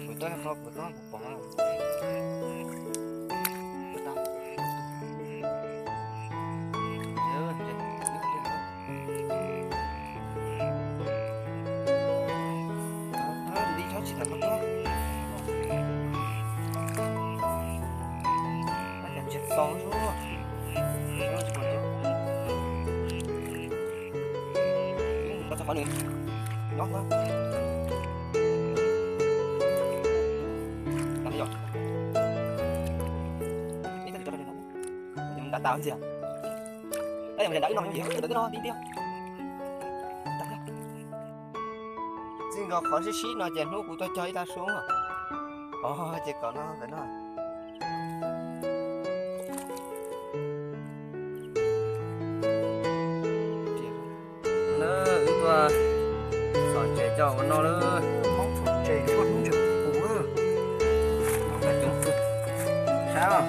buổi tối nó buổi tối một bọn đi cho chỉ là mất thôi anh em chết xong rồi nó chỉ còn nó sẽ có nữa nó quá làm gì rồi đi cho đây nó đã tạo cái gì à đây là mình đẩy nó gì hết đừng nó đi tiêu xin gọi khỏi xí nó chèn nước của tôi chơi ta xuống à chỉ có nó vậy nó nó sỏi chè cho nó nữa chè nó cũng chè củ nữa nó chúng sao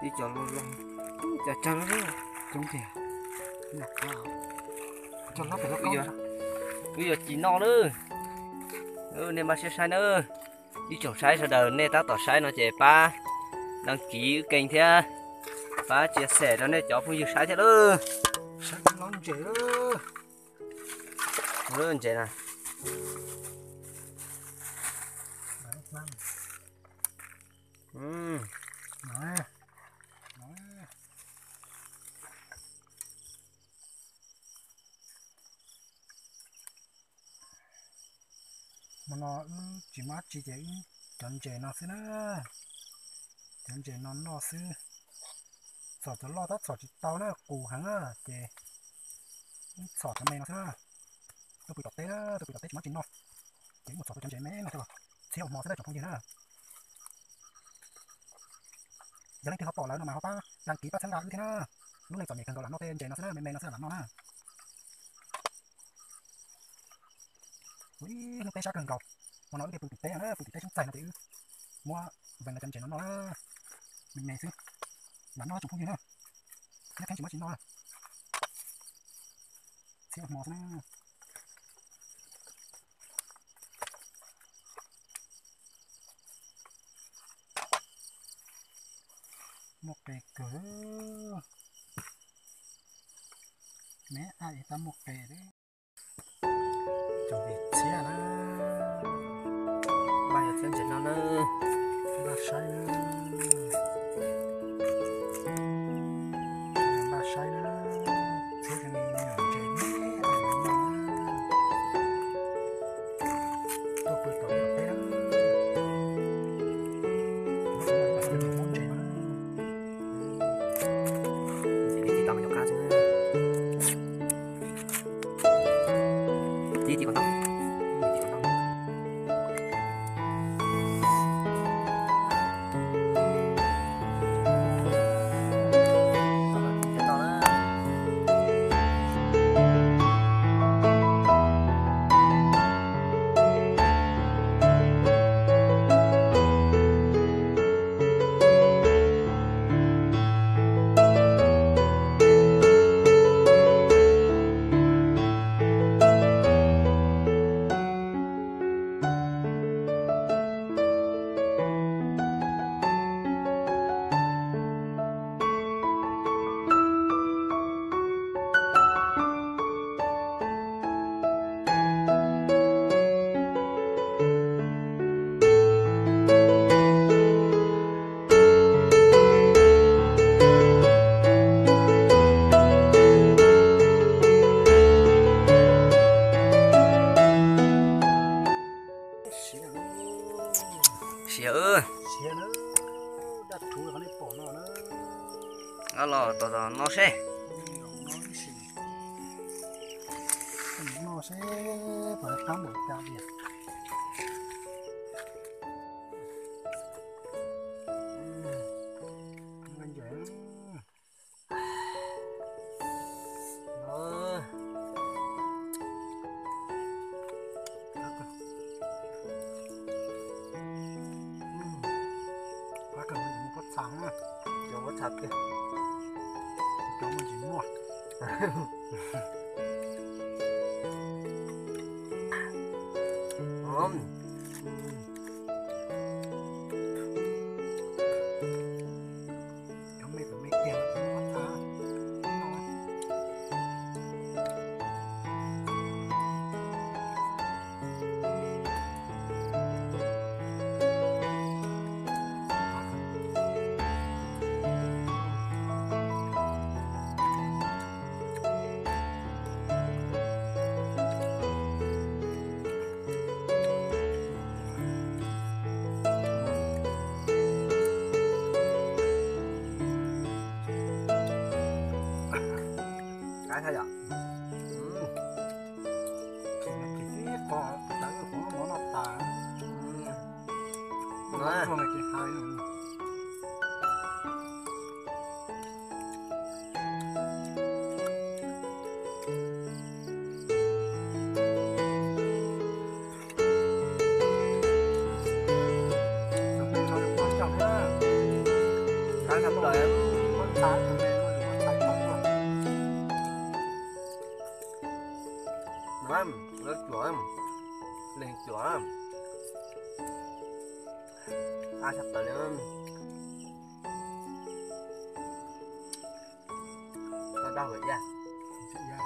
đi cho luôn cho nó nữa chúng kìa là cao cho nó phải nó bây giờ chỉ no nữa nên mà sẽ sai nữa đi chỗ sai sau đầu nên ta tỏ sai nó chè ba đăng ký kênh theo ba chia sẻ cho nên cho phụ nữ sai theo nữa sai ngon chè lớn chè này mà nó chỉ mát chỉ để chọn chè nó xí nữa chọn chè nó xí sọt cho lo tát sọt chỉ tao nữa cù hắn á chè sọt cho mày nó xí nữa tôi bị tọt té chỉ mát chỉ nó chỉ một sọt cho chọn chè mé mà thôi xíu mò sẽได้chọn không gì nữa giờ này thì họ bỏ lại nó mà họ pa đăng ký pa sáng tạo như thế nữa lúc này chọn nhẹ cần gọi là nó tên chè nó xí nữa mày nó xí là nó nè ui nó té sát cần cầu mà nói cái bụi té nữa bụi té trong sài nó thì mua vàng là chăn chè nó mình này xí bán nó chụp không gì nữa nó cánh chỉ mất chỉ nó xí mò xí nữa một cái cỡ mẹ ai ta một cái đấy chuẩn bị chia đó bài ở trên nó nữa ba sai nữa thế thì mình ở trên mẹ tôi phải tới được đấy chỉ còn tóc xía nữa đặt thú là nó bỏ nó nữa nó lò tao nó sẽ nó sẽ phải thắng một cao biệt mình dễ sáng à, cho nó thật kìa, cho mình chỉ mua. ngon. Trong mấy cái kèo nó bắt ta. Cái thay ạ. Thì cái to cái của nó ta. Nó Nó này cái hai nữa. cái thấm đời em. Con tá của mẹ nó là con tá bóng rồi. Nó em, nó chua em. Lên chua em. Ai sắp tới nữa. Nó đau vậy ra. Sẽ ra.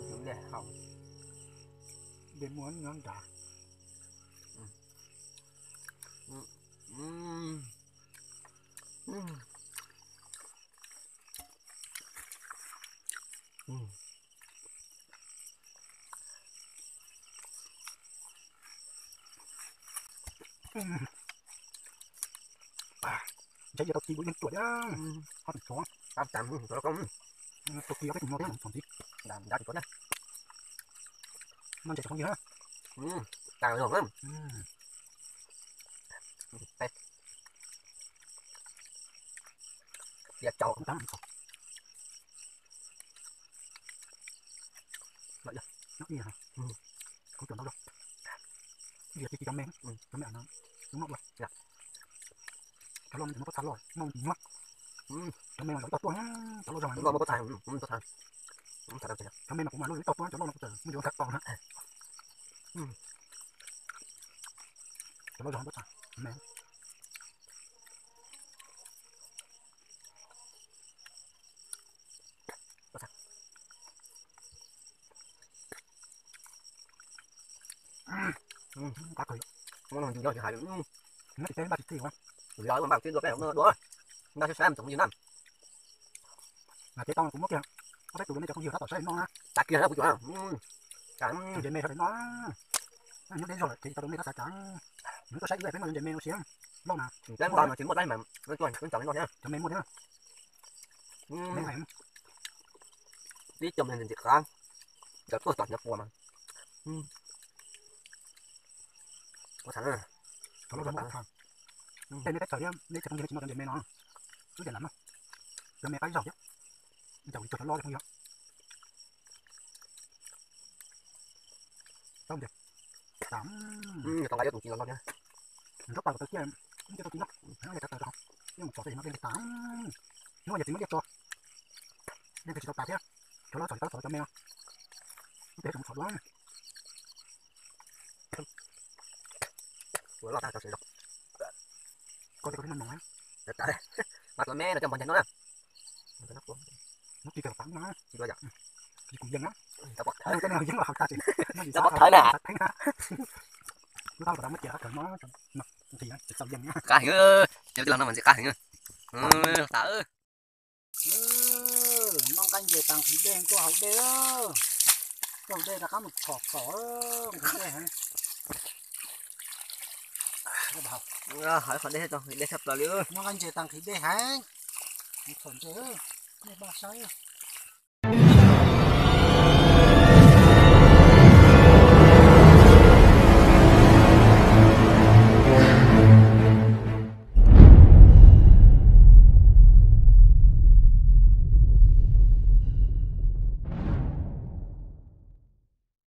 Chúng đẹp không? Để muốn ngon đã. Chạy giờ tao chỉ có những tuổi đó. Hot chó. Tao chạm nó không. Tao kia cái thùng nó thế còn gì. Làm đã thì có đấy. Nó chạy không gì hết. Càng rồi lắm. Đây. Đẹp chậu. Không tắm. Vậy rồi. Nó gì hả? Không chuẩn đâu đâu. Việc thì trong men. Trong mẹ nó ngọt rồi. Dạ. Cháu lo nó có sắn rồi. Ngon ngọt. Trong men nó to quá. Cháu lo rồi. Nó có thằng, có thằng. Không thật đâu kìa. Trong men nó cũng mà lôi to quá. Cháu lo nó có mới được cắt to nữa. Cháu lo rồi không có thằng. Men. Cá cười. Nó làm gì đó thì hại. Nó chỉ tên ba chỉ quá. Rồi mà bảo chuyện được cái nó đùa. Nó sẽ xem tổng như năm. Là cái to cũng mất kìa. Có cái tụi nó cho không nhiều tao tỏ nó ha. Ta kia nó cũng chuẩn. Cái Để mẹ nó nhưng đến rồi thì tao mới tao trắng. Nó có sai cái nó để mẹ nó xiên. Lâu mà. cái con mà chỉ một đây mà nó chuẩn nó chọn nó nhá. Cho mẹ mua nữa. Mẹ này. Tí chồng thì thiệt không. Giờ có toàn nhập qua mà. Có thằng à. Cháu lo rồi một thằng. Tên cái thời điểm để cho con chỉ một để mẹ nó. Cứ để lắm mà. Cho mẹ cái giỏi chứ. Cháu cho lo được không vậy? Không được. Tắm. Tao lại cho tụi chị lo nha. Rất bao giờ kia không cho tụi nó. Nó lại tao rồi. Nhưng mà cho thì nó lên tắm. Nó giờ thì mới cho. Nên chỉ tao tạt nhá. Cho nó cho mẹ. Để chúng sọt lắm. Rồi lo tao sẽ đọc. Có thể có cái mỏng á. Đấy. Mặt là mẹ nó trong bọn nó nè. Nó chỉ cần tắm nó. Chỉ có giật. Chỉ cũng dân á. Tao bắt Cái nào dính vào hạt ta thì nó bắt thở nè. Nó tao mất chợ nó thì sao dân á. Cá hình nếu lần nào mình sẽ cá hình tớ. Mong canh về tặng thịt đen cho hậu đê á. Cho hậu đê là cá một khọt tỏ không đê hả? Hỏi phần đây cho để sắp vào nữa. Mong canh về tặng thịt đê hả? Một phần chứ. Này ba sai.